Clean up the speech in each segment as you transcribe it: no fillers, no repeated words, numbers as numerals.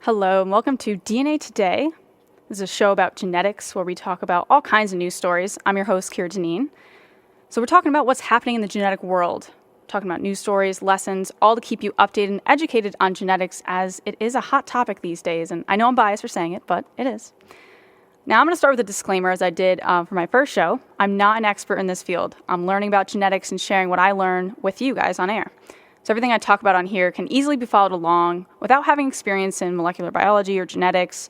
Hello, and welcome to DNA Today. This is a show about genetics where we talk about all kinds of news stories. I'm your host, Kira Deneen. So we're talking about what's happening in the genetic world. We're talking about news stories, lessons, all to keep you updated and educated on genetics, as it is a hot topic these days. And I know I'm biased for saying it, but it is. Now I'm going to start with a disclaimer, as I did for my first show. I'm not an expert in this field. I'm learning about genetics and sharing what I learn with you guys on air. So everything I talk about on here can easily be followed along without having experience in molecular biology or genetics.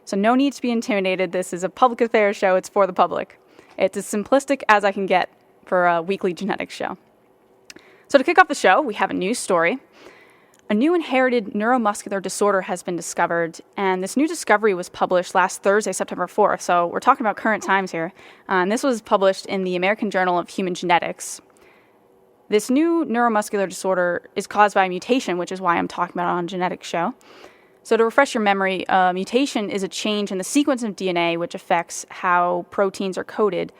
So no need to be intimidated. This is a public affairs show. It's for the public. It's as simplistic as I can get for a weekly genetics show. So to kick off the show, we have a news story. A new inherited neuromuscular disorder has been discovered, and this new discovery was published last Thursday, September 4th. So we're talking about current times here. And this was published in the American Journal of Human Genetics. This new neuromuscular disorder is caused by a mutation, which is why I'm talking about it on a genetics show. So to refresh your memory, a mutation is a change in the sequence of DNA which affects how proteins are coded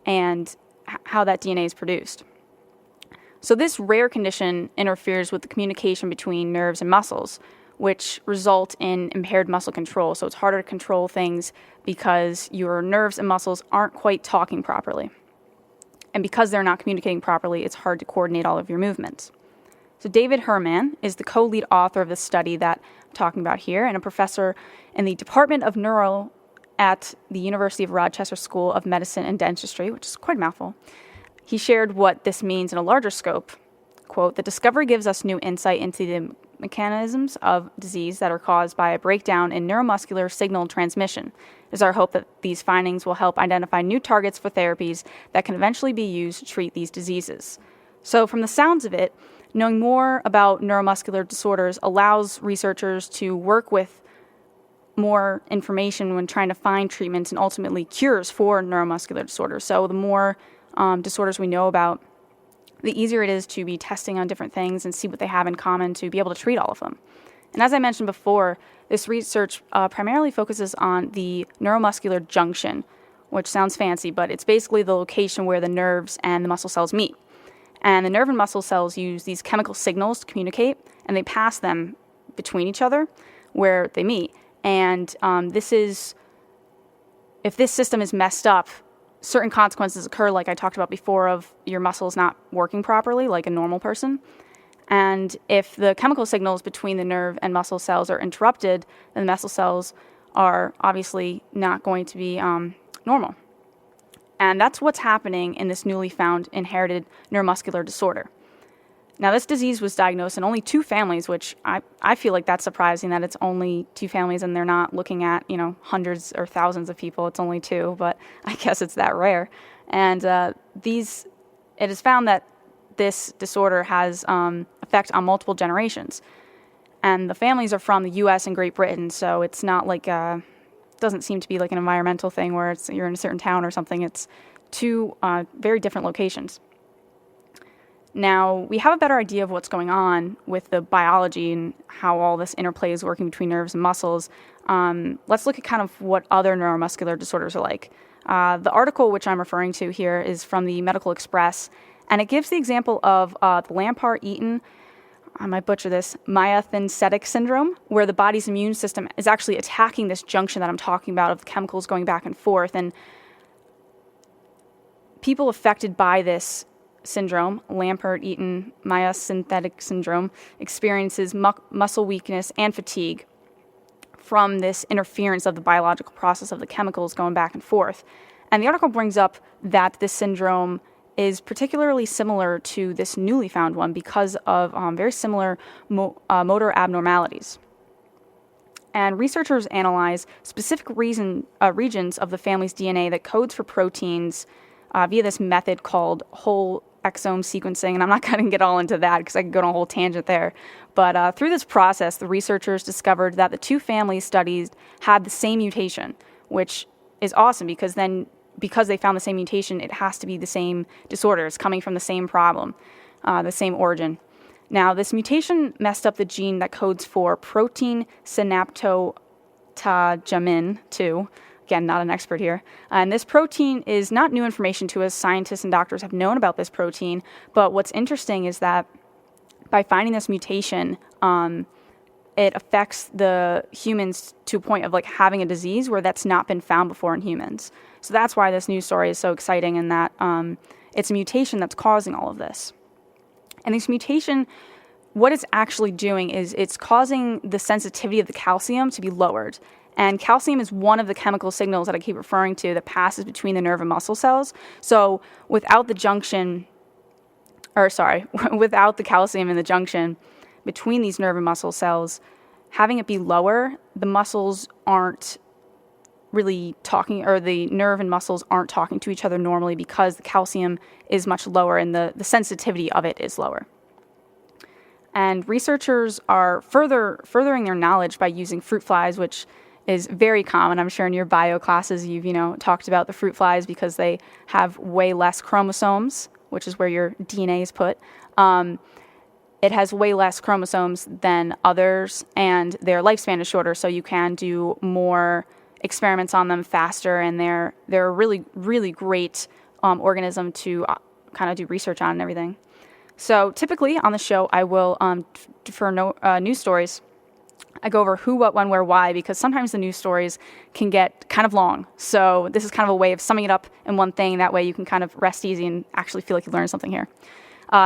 and how that DNA is produced. So this rare condition interferes with the communication between nerves and muscles, which result in impaired muscle control. So it's harder to control things because your nerves and muscles aren't quite talking properly. And because they're not communicating properly, it's hard to coordinate all of your movements. So David Herman is the co-lead author of this study that I'm talking about here, and a professor in the Department of Neuro at the University of Rochester School of Medicine and Dentistry, which is quite a mouthful. He shared what this means in a larger scope. Quote, "The discovery gives us new insight into the mechanisms of disease that are caused by a breakdown in neuromuscular signal transmission. It is our hope that these findings will help identify new targets for therapies that can eventually be used to treat these diseases." So from the sounds of it, knowing more about neuromuscular disorders allows researchers to work with more information when trying to find treatments and ultimately cures for neuromuscular disorders. So the more disorders we know about, the easier it is to be testing on different things and see what they have in common to be able to treat all of them. And as I mentioned before, this research primarily focuses on the neuromuscular junction, which sounds fancy, but it's basically the location where the nerves and the muscle cells meet. And the nerve and muscle cells use these chemical signals to communicate, and they pass them between each other where they meet. And if this system is messed up, certain consequences occur, like I talked about before, of your muscles not working properly, like a normal person. And if the chemical signals between the nerve and muscle cells are interrupted, then the muscle cells are obviously not going to be normal. And that's what's happening in this newly found inherited neuromuscular disorder. Now, this disease was diagnosed in only 2 families, which I feel like that's surprising that it's only 2 families and they're not looking at, hundreds or thousands of people. It's only 2, but I guess it's that rare. And it is found that this disorder has effect on multiple generations. And the families are from the U.S. and Great Britain, so it's not like doesn't seem to be like an environmental thing where you're in a certain town or something. It's 2 very different locations. Now, we have a better idea of what's going on with the biology and how all this interplay is working between nerves and muscles. Let's look at kind of what other neuromuscular disorders are like. The article which I'm referring to here is from the Medical Express, and it gives the example of the Lampard-Eaton, I might butcher this, myasthenic syndrome, where the body's immune system is actually attacking this junction that I'm talking about of the chemicals going back and forth. And people affected by this syndrome, Lampard-Eaton myasthenic syndrome, experiences muscle weakness and fatigue from this interference of the biological process of the chemicals going back and forth. And the article brings up that this syndrome is particularly similar to this newly found one because of very similar motor abnormalities. And researchers analyze specific regions of the family's DNA that codes for proteins via this method called whole exome sequencing, and I'm not going to get all into that because I could go on a whole tangent there. But through this process, the researchers discovered that the 2 families studied had the same mutation, which is awesome because they found the same mutation, it has to be the same disorder. It's coming from the same problem, the same origin. Now, this mutation messed up the gene that codes for protein synaptopterin 2. Again, not an expert here. And this protein is not new information to us. Scientists and doctors have known about this protein. But what's interesting is that by finding this mutation, it affects the humans to a point of like having a disease where that's not been found before in humans. So that's why this news story is so exciting, and that it's a mutation that's causing all of this. And this mutation, what it's actually doing is it's causing the sensitivity of the calcium to be lowered. And calcium is one of the chemical signals that I keep referring to that passes between the nerve and muscle cells. So without the without the calcium in the junction between these nerve and muscle cells, having it be lower, the muscles aren't really talking, or the nerve and muscles aren't talking to each other normally because the calcium is much lower and the sensitivity of it is lower. And researchers are furthering their knowledge by using fruit flies, which is very common. I'm sure in your bio classes you've talked about the fruit flies because they have way less chromosomes, which is where your DNA is put. It has way less chromosomes than others, and their lifespan is shorter, so you can do more experiments on them faster, and they're a really, really great organism to kind of do research on and everything. So typically on the show, I will, for news stories, I go over who, what, when, where, why, because sometimes the news stories can get kind of long. So this is kind of a way of summing it up in one thing. That way you can kind of rest easy and actually feel like you learned something here.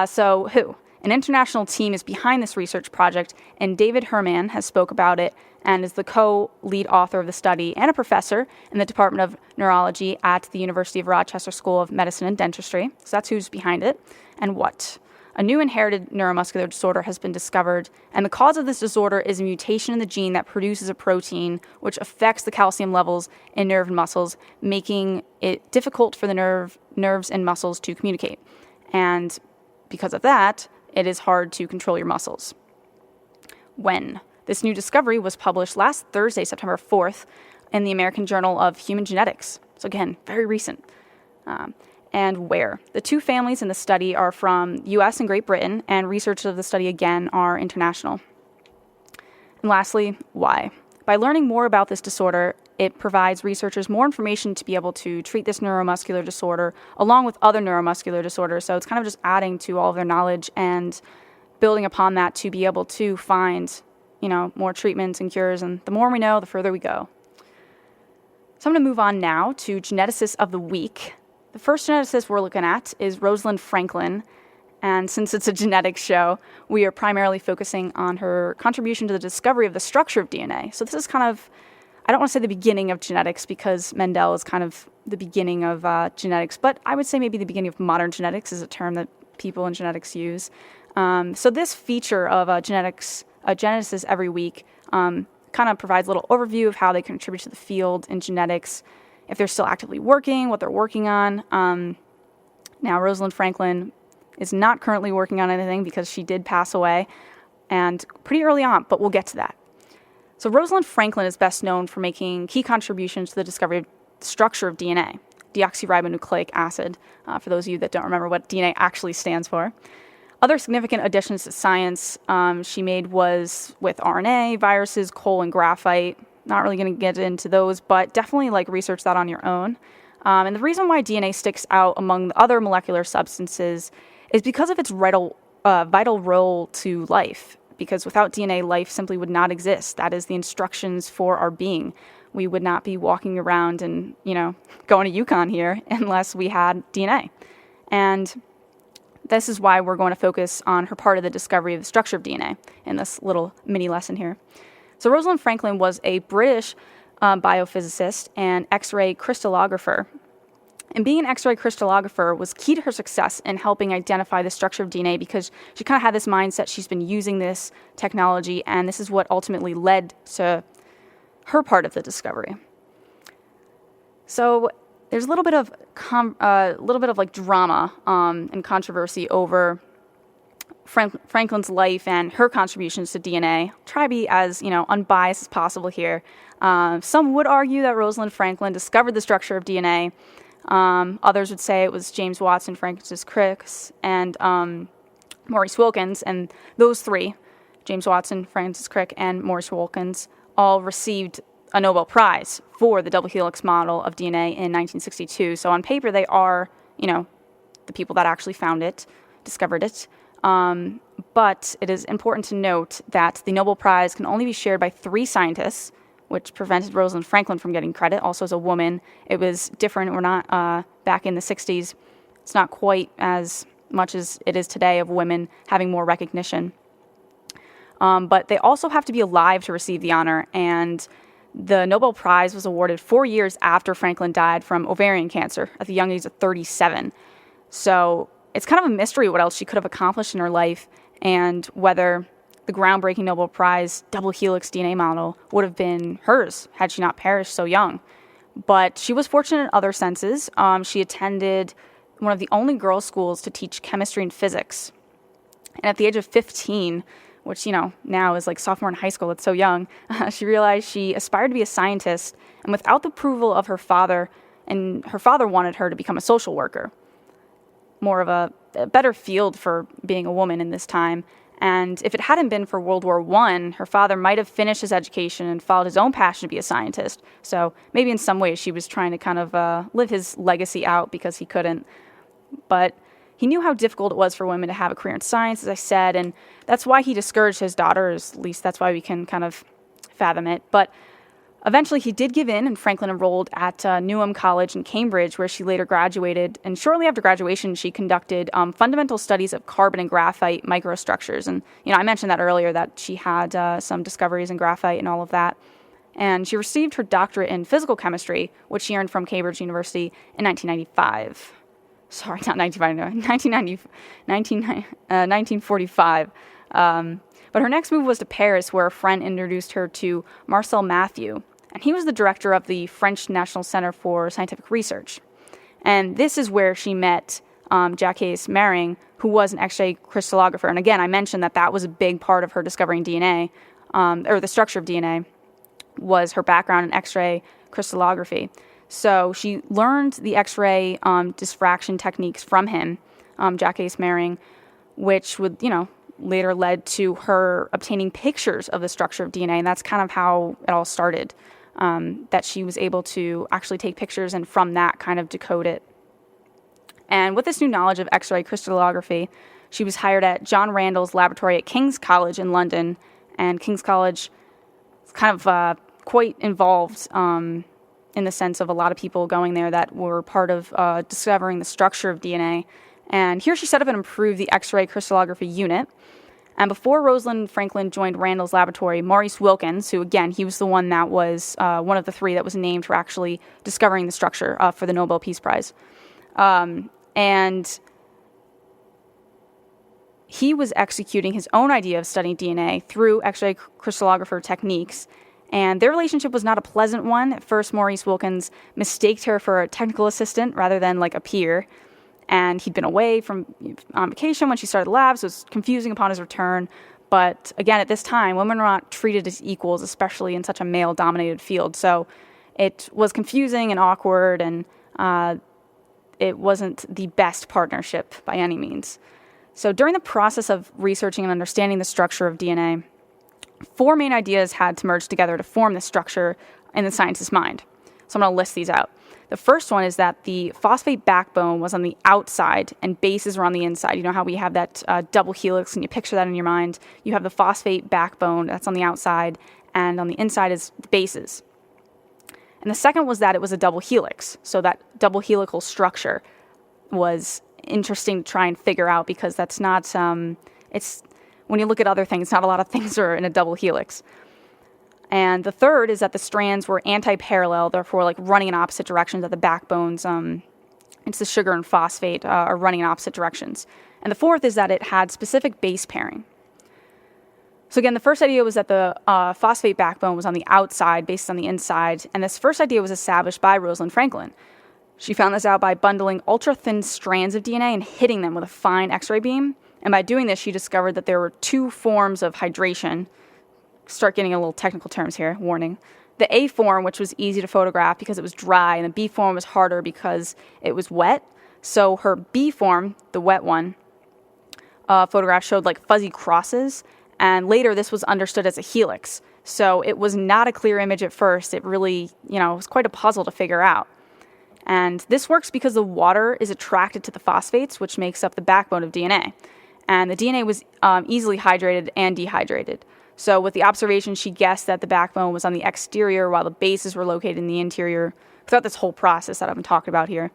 So who? An international team is behind this research project, and David Herman has spoke about it and is the co-lead author of the study and a professor in the Department of Neurology at the University of Rochester School of Medicine and Dentistry. So that's who's behind it. And what? A new inherited neuromuscular disorder has been discovered, and the cause of this disorder is a mutation in the gene that produces a protein which affects the calcium levels in nerve and muscles, making it difficult for the nerves and muscles to communicate. And because of that, it is hard to control your muscles. When? This new discovery was published last Thursday, September 4th, in the American Journal of Human Genetics. So again, very recent. And where? The two families in the study are from U.S. and Great Britain, and researchers of the study, again, are international. And lastly, why? By learning more about this disorder, it provides researchers more information to be able to treat this neuromuscular disorder along with other neuromuscular disorders. So it's kind of just adding to all of their knowledge and building upon that to be able to find, more treatments and cures. And the more we know, the further we go. So I'm going to move on now to Geneticists of the Week. The first geneticist we're looking at is Rosalind Franklin, and since it's a genetics show, we are primarily focusing on her contribution to the discovery of the structure of DNA. So this is kind of, I don't want to say the beginning of genetics because Mendel is kind of the beginning of genetics, but I would say maybe the beginning of modern genetics is a term that people in genetics use. So this feature of Geneticists every week kind of provides a little overview of how they contribute to the field in genetics, if they're still actively working, what they're working on. Now, Rosalind Franklin is not currently working on anything because she did pass away, and pretty early on, but we'll get to that. So Rosalind Franklin is best known for making key contributions to the discovery of the structure of DNA, deoxyribonucleic acid, for those of you that don't remember what DNA actually stands for. Other significant additions to science she made was with RNA, viruses, coal, and graphite. Not really going to get into those, but definitely research that on your own. And the reason why DNA sticks out among the other molecular substances is because of its vital role to life. Because without DNA, life simply would not exist. That is the instructions for our being. We would not be walking around and, going to Yukon here unless we had DNA. And this is why we're going to focus on her part of the discovery of the structure of DNA in this little mini lesson here. So Rosalind Franklin was a British biophysicist and X-ray crystallographer. And being an X-ray crystallographer was key to her success in helping identify the structure of DNA because she kind of had this mindset. She's been using this technology, and this is what ultimately led to her part of the discovery. So there's a little bit of drama and controversy over Franklin's life and her contributions to DNA. Try to be as unbiased as possible here. Some would argue that Rosalind Franklin discovered the structure of DNA. Others would say it was James Watson, Francis Crick, and Maurice Wilkins, and those three, James Watson, Francis Crick, and Maurice Wilkins, all received a Nobel Prize for the double helix model of DNA in 1962. So on paper, they are, the people that actually found it, discovered it. But it is important to note that the Nobel Prize can only be shared by 3 scientists, which prevented Rosalind Franklin from getting credit. Also, as a woman, it was different. We're not back in the 60s. It's not quite as much as it is today of women having more recognition. But they also have to be alive to receive the honor, and the Nobel Prize was awarded 4 years after Franklin died from ovarian cancer at the young age of 37. So it's kind of a mystery what else she could have accomplished in her life and whether the groundbreaking Nobel Prize double helix DNA model would have been hers had she not perished so young. But she was fortunate in other senses. She attended one of the only girls' schools to teach chemistry and physics. And at the age of 15, which, now is like sophomore in high school, it's so young, she realized she aspired to be a scientist, and without the approval of her father, and her father wanted her to become a social worker. More of a better field for being a woman in this time. And if it hadn't been for World War I, her father might have finished his education and followed his own passion to be a scientist. So maybe in some ways she was trying to kind of live his legacy out because he couldn't. But he knew how difficult it was for women to have a career in science, as I said, and that's why he discouraged his daughters. At least that's why we can kind of fathom it. But eventually he did give in, and Franklin enrolled at Newnham College in Cambridge, where she later graduated. And shortly after graduation, she conducted fundamental studies of carbon and graphite microstructures. And, I mentioned that earlier, that she had some discoveries in graphite and all of that. And she received her doctorate in physical chemistry, which she earned from Cambridge University in 1995. Sorry, not 1995, 1945. But her next move was to Paris, where a friend introduced her to Marcel Mathieu, and he was the director of the French National Center for Scientific Research. And this is where she met Jacques Mering, who was an X-ray crystallographer. And again, I mentioned that was a big part of her discovering DNA, or the structure of DNA, was her background in X-ray crystallography. So she learned the X-ray diffraction techniques from him, Jacques Mering, which would, later led to her obtaining pictures of the structure of DNA. And that's kind of how it all started, that she was able to actually take pictures and from that kind of decode it. And with this new knowledge of X-ray crystallography, she was hired at John Randall's laboratory at King's College in London. And King's College is kind of quite involved in the sense of a lot of people going there that were part of discovering the structure of DNA. And here she set up and improved the X-ray crystallography unit. And before Rosalind Franklin joined Randall's laboratory, Maurice Wilkins, who again, he was the one that was one of the 3 that was named for actually discovering the structure for the Nobel Peace Prize. And he was executing his own idea of studying DNA through X-ray crystallographer techniques. And their relationship was not a pleasant one. At first, Maurice Wilkins mistaked her for a technical assistant rather than like a peer. And he'd been away on vacation when she started the lab, so it was confusing upon his return. But again, at this time, women were not treated as equals, especially in such a male-dominated field. So it was confusing and awkward, and it wasn't the best partnership by any means. So during the process of researching and understanding the structure of DNA, 4 main ideas had to merge together to form this structure in the scientist's mind. So I'm going to list these out. The first one is that the phosphate backbone was on the outside and bases were on the inside. You know how we have that double helix, and you picture that in your mind. You have the phosphate backbone that's on the outside, and on the inside is the bases. And the second was that it was a double helix. So that double helical structure was interesting to try and figure out, because that's not, it's, when you look at other things, not a lot of things are in a double helix. And the third is that the strands were anti-parallel, therefore like running in opposite directions, that the backbones, it's the sugar and phosphate, are running in opposite directions. And the fourth is that it had specific base pairing. So again, the first idea was that the phosphate backbone was on the outside, based on the inside. And this first idea was established by Rosalind Franklin. She found this out by bundling ultra-thin strands of DNA and hitting them with a fine X-ray beam. And by doing this, she discovered that there were 2 forms of hydration. Start getting a little technical terms here, warning. The A form, which was easy to photograph because it was dry, and the B form was harder because it was wet. So her B form, the wet one, photograph showed like fuzzy crosses, and later this was understood as a helix. So it was not a clear image at first. It really, was quite a puzzle to figure out. And this works because the water is attracted to the phosphates, which makes up the backbone of DNA. and the DNA was easily hydrated and dehydrated. So with the observation, she guessed that the backbone was on the exterior while the bases were located in the interior throughout this whole process that I've been talking about here.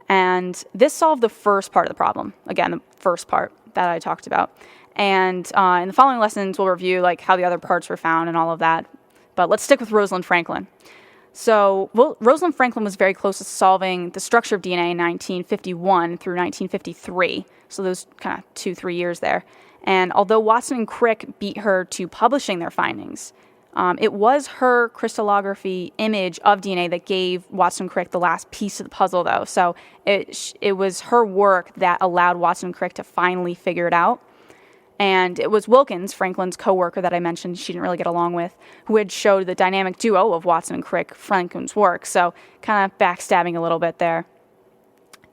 And this solved the first part of the problem. Again, the first part that I talked about. And in the following lessons, we'll review like how the other parts were found and all of that. But let's stick with Rosalind Franklin. So Rosalind Franklin was very close to solving the structure of DNA in 1951 through 1953. So those kind of 2-3 years there. And although Watson and Crick beat her to publishing their findings, it was her crystallography image of DNA that gave Watson and Crick the last piece of the puzzle, though. So it was her work that allowed Watson and Crick to finally figure it out. And it was Wilkins, Franklin's co-worker that I mentioned she didn't really get along with, who had showed the dynamic duo of Watson and Crick, Franklin's work. So kind of backstabbing a little bit there.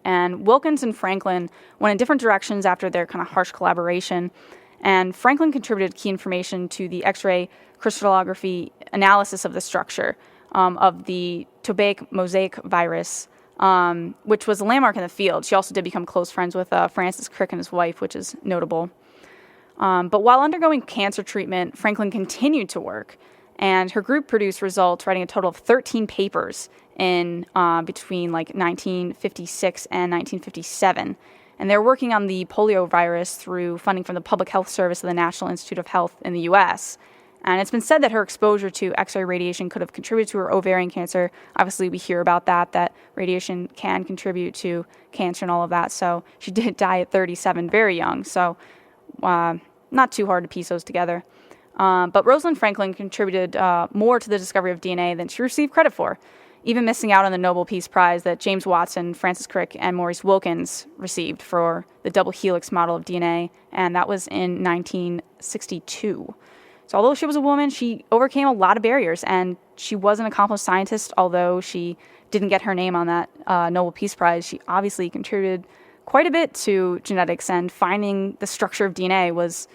And Wilkins and Franklin went in different directions after their kind of harsh collaboration. And Franklin contributed key information to the X-ray crystallography analysis of the structure of the Tobac mosaic virus, which was a landmark in the field. She also did become close friends with Francis Crick and his wife, which is notable. But while undergoing cancer treatment, Franklin continued to work, and her group produced results, writing a total of 13 papers in between like 1956 and 1957. And they're working on the polio virus through funding from the Public Health Service of the National Institute of Health in the U.S. And it's been said that her exposure to X-ray radiation could have contributed to her ovarian cancer. Obviously, we hear about that radiation can contribute to cancer and all of that. So she did die at 37, very young. So not too hard to piece those together. But Rosalind Franklin contributed more to the discovery of DNA than she received credit for, even missing out on the Nobel Peace Prize that James Watson, Francis Crick, and Maurice Wilkins received for the double helix model of DNA, and that was in 1962. So although she was a woman, she overcame a lot of barriers, and she was an accomplished scientist. Although she didn't get her name on that Nobel Peace Prize, she obviously contributed quite a bit to genetics, and finding the structure of DNA was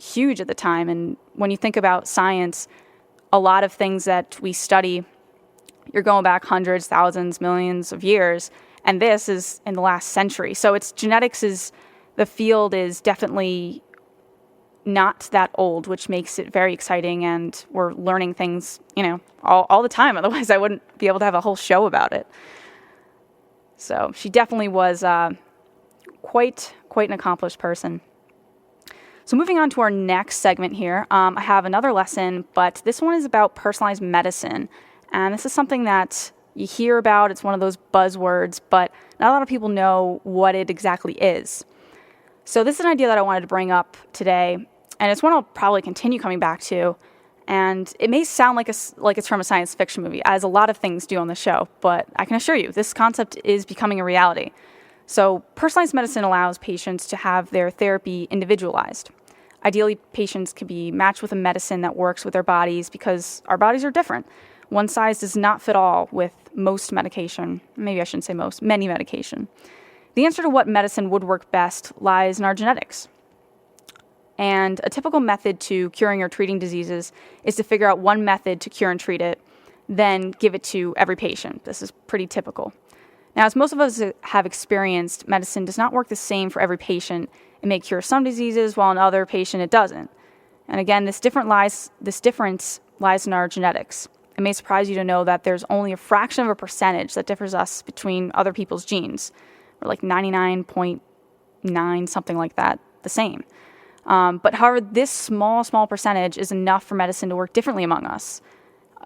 huge at the time. And when you think about science, a lot of things that we study, you're going back hundreds, thousands, millions of years, and this is in the last century. So it's the field is definitely not that old, which makes it very exciting, and we're learning things, all the time. Otherwise, I wouldn't be able to have a whole show about it. So she definitely was quite an accomplished person. So moving on to our next segment here, I have another lesson, but this one is about personalized medicine. And this is something that you hear about. It's one of those buzzwords, but not a lot of people know what it exactly is. So this is an idea that I wanted to bring up today, and it's one I'll probably continue coming back to. And it may sound like it's from a science fiction movie, as a lot of things do on the show, but I can assure you, this concept is becoming a reality. So personalized medicine allows patients to have their therapy individualized. Ideally, patients can be matched with a medicine that works with their bodies, because our bodies are different. One size does not fit all with most medication. Maybe I shouldn't say most, many medication. The answer to what medicine would work best lies in our genetics. And a typical method to curing or treating diseases is to figure out one method to cure and treat it, then give it to every patient. This is pretty typical. Now, as most of us have experienced, medicine does not work the same for every patient. It may cure some diseases, while in other patient it doesn't. And again, this difference lies in our genetics. It may surprise you to know that there's only a fraction of a percentage that differs us between other people's genes. We're like 99.9, something like that, the same. But however, this small percentage is enough for medicine to work differently among us.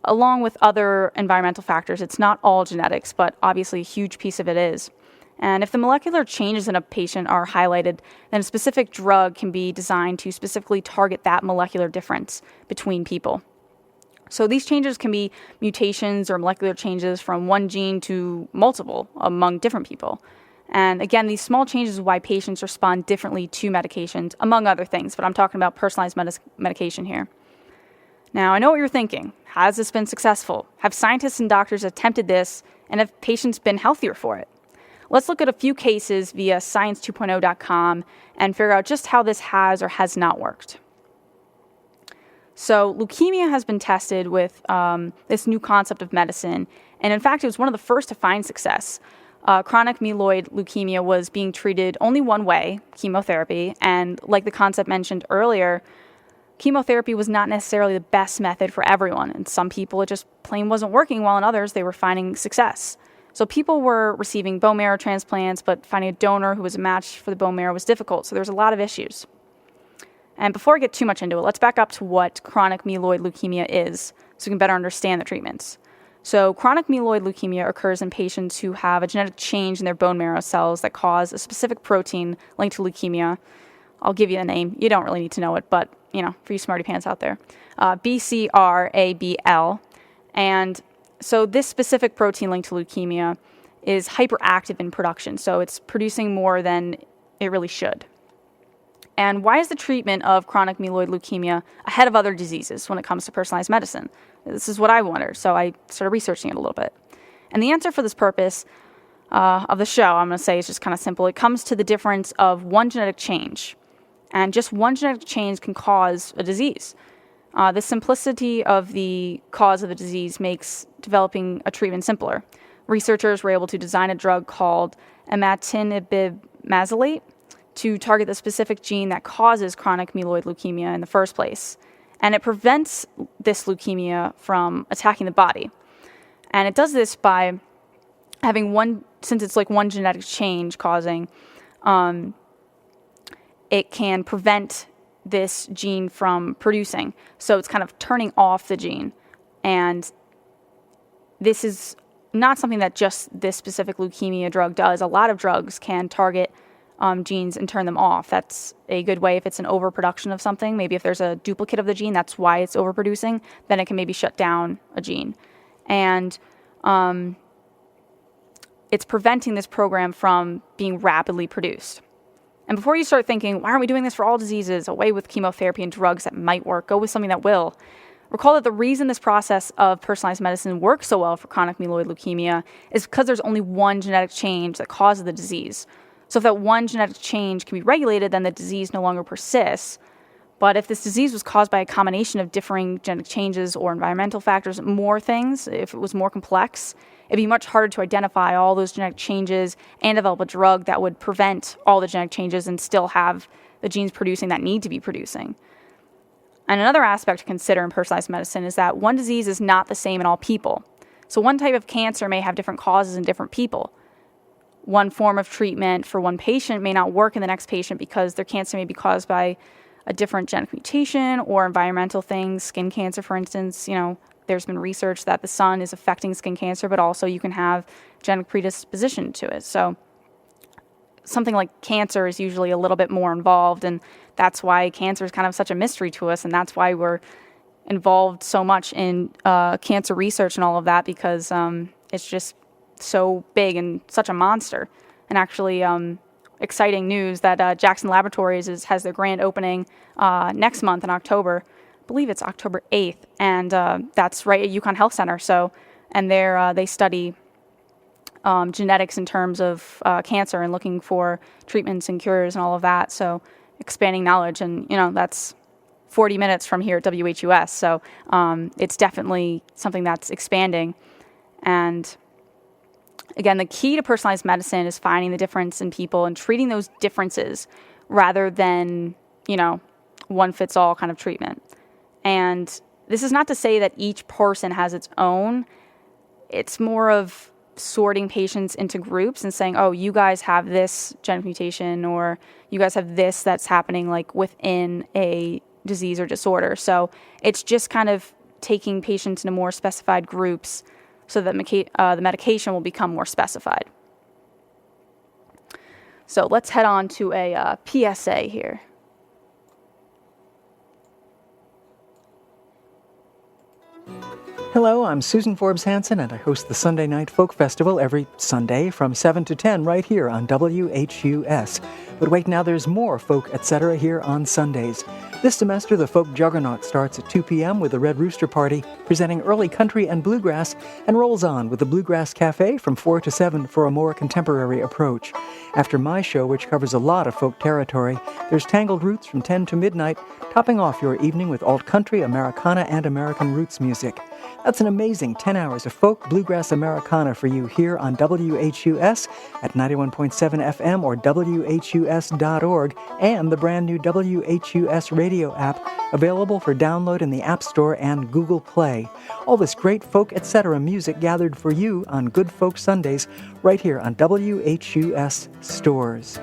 Along with other environmental factors, it's not all genetics, but obviously a huge piece of it is. And if the molecular changes in a patient are highlighted, then a specific drug can be designed to specifically target that molecular difference between people. So these changes can be mutations or molecular changes from one gene to multiple among different people. And again, these small changes is why patients respond differently to medications, among other things, but I'm talking about personalized medication here. Now, I know what you're thinking. Has this been successful? Have scientists and doctors attempted this, and have patients been healthier for it? Let's look at a few cases via science2.0.com and figure out just how this has or has not worked. So leukemia has been tested with this new concept of medicine, and in fact, it was one of the first to find success. Chronic myeloid leukemia was being treated only one way, chemotherapy, and like the concept mentioned earlier, chemotherapy was not necessarily the best method for everyone. And some people, it just plain wasn't working, while in others, they were finding success. So people were receiving bone marrow transplants, but finding a donor who was a match for the bone marrow was difficult. So there was a lot of issues. And before I get too much into it, let's back up to what chronic myeloid leukemia is so we can better understand the treatments. So chronic myeloid leukemia occurs in patients who have a genetic change in their bone marrow cells that cause a specific protein linked to leukemia. I'll give you the name. You don't really need to know it, but, for you smarty pants out there. BCR-ABL. And so this specific protein linked to leukemia is hyperactive in production. So it's producing more than it really should. And why is the treatment of chronic myeloid leukemia ahead of other diseases when it comes to personalized medicine? This is what I wonder, so I started researching it a little bit. And the answer for this purpose of the show, I'm going to say, is just kind of simple. It comes to the difference of one genetic change. And just one genetic change can cause a disease. The simplicity of the cause of the disease makes developing a treatment simpler. Researchers were able to design a drug called imatinib to target the specific gene that causes chronic myeloid leukemia in the first place. And it prevents this leukemia from attacking the body. And it does this by having since it's like one genetic change causing, it can prevent this gene from producing. So it's kind of turning off the gene. And this is not something that just this specific leukemia drug does. A lot of drugs can target genes and turn them off. That's a good way if it's an overproduction of something. Maybe if there's a duplicate of the gene, that's why it's overproducing, then it can maybe shut down a gene. And it's preventing this program from being rapidly produced. And before you start thinking, why aren't we doing this for all diseases, away with chemotherapy and drugs that might work, go with something that will, recall that the reason this process of personalized medicine works so well for chronic myeloid leukemia is because there's only one genetic change that causes the disease. So if that one genetic change can be regulated, then the disease no longer persists. But if this disease was caused by a combination of differing genetic changes or environmental factors, more things, if it was more complex, it'd be much harder to identify all those genetic changes and develop a drug that would prevent all the genetic changes and still have the genes producing that need to be producing. And another aspect to consider in personalized medicine is that one disease is not the same in all people. So one type of cancer may have different causes in different people. One form of treatment for one patient may not work in the next patient because their cancer may be caused by a different genetic mutation or environmental things. Skin cancer, for instance, there's been research that the sun is affecting skin cancer, but also you can have genetic predisposition to it. So something like cancer is usually a little bit more involved, and that's why cancer is kind of such a mystery to us, and that's why we're involved so much in cancer research and all of that, because it's just so big and such a monster. And actually, exciting news that Jackson Laboratories has their grand opening next month in October. I believe it's October 8th, and that's right at UConn Health Center. So, and they study genetics in terms of cancer and looking for treatments and cures and all of that. So, expanding knowledge, and that's 40 minutes from here at WHUS. So, it's definitely something that's expanding. And again, the key to personalized medicine is finding the difference in people and treating those differences rather than, one-fits-all kind of treatment. And this is not to say that each person has its own. It's more of sorting patients into groups and saying, oh, you guys have this genetic mutation, or you guys have this that's happening like within a disease or disorder. So it's just kind of taking patients into more specified groups so that the medication will become more specified. So let's head on to a PSA here. Hello, I'm Susan Forbes Hansen, and I host the Sunday Night Folk Festival every Sunday from 7 to 10 right here on WHUS. But wait, now there's more folk etc. here on Sundays. This semester, the folk juggernaut starts at 2 p.m. with the Red Rooster Party, presenting early country and bluegrass, and rolls on with the Bluegrass Cafe from 4 to 7 for a more contemporary approach. After my show, which covers a lot of folk territory, there's Tangled Roots from 10 to midnight, topping off your evening with alt country, Americana, and American roots music. That's an amazing 10 hours of folk bluegrass Americana for you here on WHUS at 91.7 FM or WHUS.org, and the brand new WHUS radio app available for download in the App Store and Google Play. All this great folk etc. music gathered for you on Good Folk Sundays right here on WHUS Stores.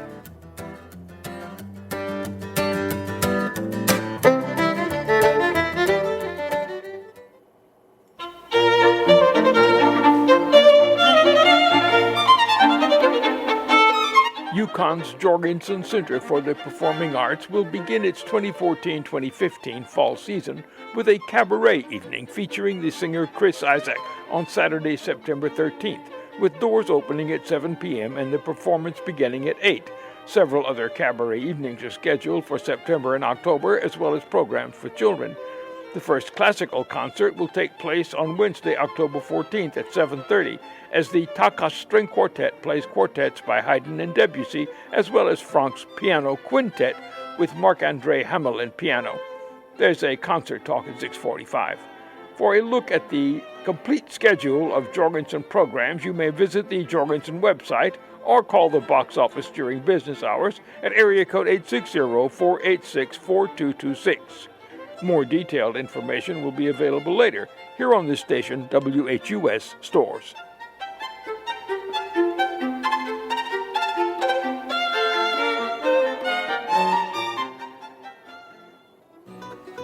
UConn's Jorgensen Center for the Performing Arts will begin its 2014-2015 fall season with a cabaret evening featuring the singer Chris Isaak on Saturday, September 13th, with doors opening at 7 p.m. and the performance beginning at 8. Several other cabaret evenings are scheduled for September and October, as well as programs for children. The first classical concert will take place on Wednesday, October 14th at 7:30, as the Takas String Quartet plays quartets by Haydn and Debussy, as well as Franck's Piano Quintet with Marc-André Hamelin piano. There's a concert talk at 6:45. For a look at the complete schedule of Jorgensen programs, you may visit the Jorgensen website or call the box office during business hours at area code 860-486-4226. More detailed information will be available later here on this station, WHUS Stores.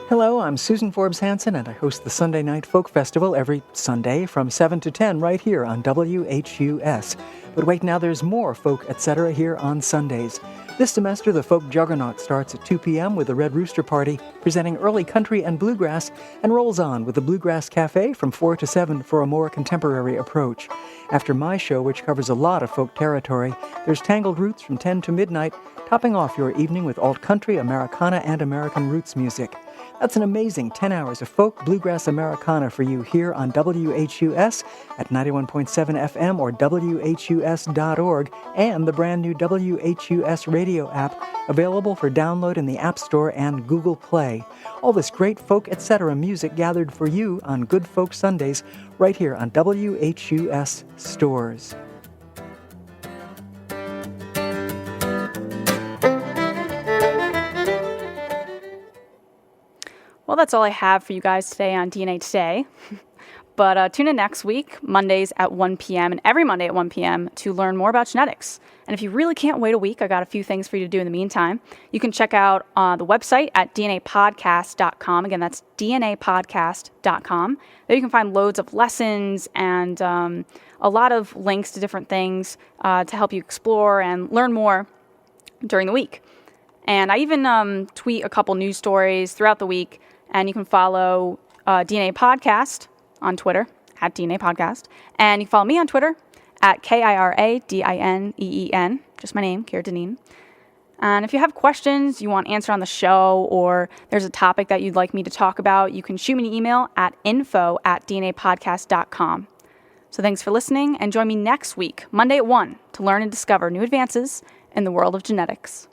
Hello, I'm Susan Forbes Hansen, and I host the Sunday Night Folk Festival every Sunday from 7 to 10 right here on WHUS. But wait, now there's more folk etc. here on Sundays. This semester, the folk juggernaut starts at 2 p.m. with the Red Rooster Party, presenting early country and bluegrass, and rolls on with the Bluegrass Cafe from 4 to 7 for a more contemporary approach. After my show, which covers a lot of folk territory, there's Tangled Roots from 10 to midnight, topping off your evening with alt country, Americana, and American roots music. That's an amazing 10 hours of folk bluegrass Americana for you here on WHUS at 91.7 FM or WHUS.org, and the brand new WHUS radio app available for download in the App Store and Google Play. All this great folk etc. music gathered for you on Good Folk Sundays right here on WHUS Stores. Well, that's all I have for you guys today on DNA Today. But tune in next week, Mondays at 1 p.m. and every Monday at 1 p.m. to learn more about genetics. And if you really can't wait a week, I got a few things for you to do in the meantime. You can check out the website at dnapodcast.com. Again, that's dnapodcast.com. There you can find loads of lessons and a lot of links to different things to help you explore and learn more during the week. And I even tweet a couple news stories throughout the week. And you can follow DNA Podcast on Twitter, at DNA Podcast. And you can follow me on Twitter, at KIRADINEEN, just my name, Kira Dineen. And if you have questions you want answered on the show, or there's a topic that you'd like me to talk about, you can shoot me an email at info@dnapodcast.com. So thanks for listening, and join me next week, Monday at 1, to learn and discover new advances in the world of genetics.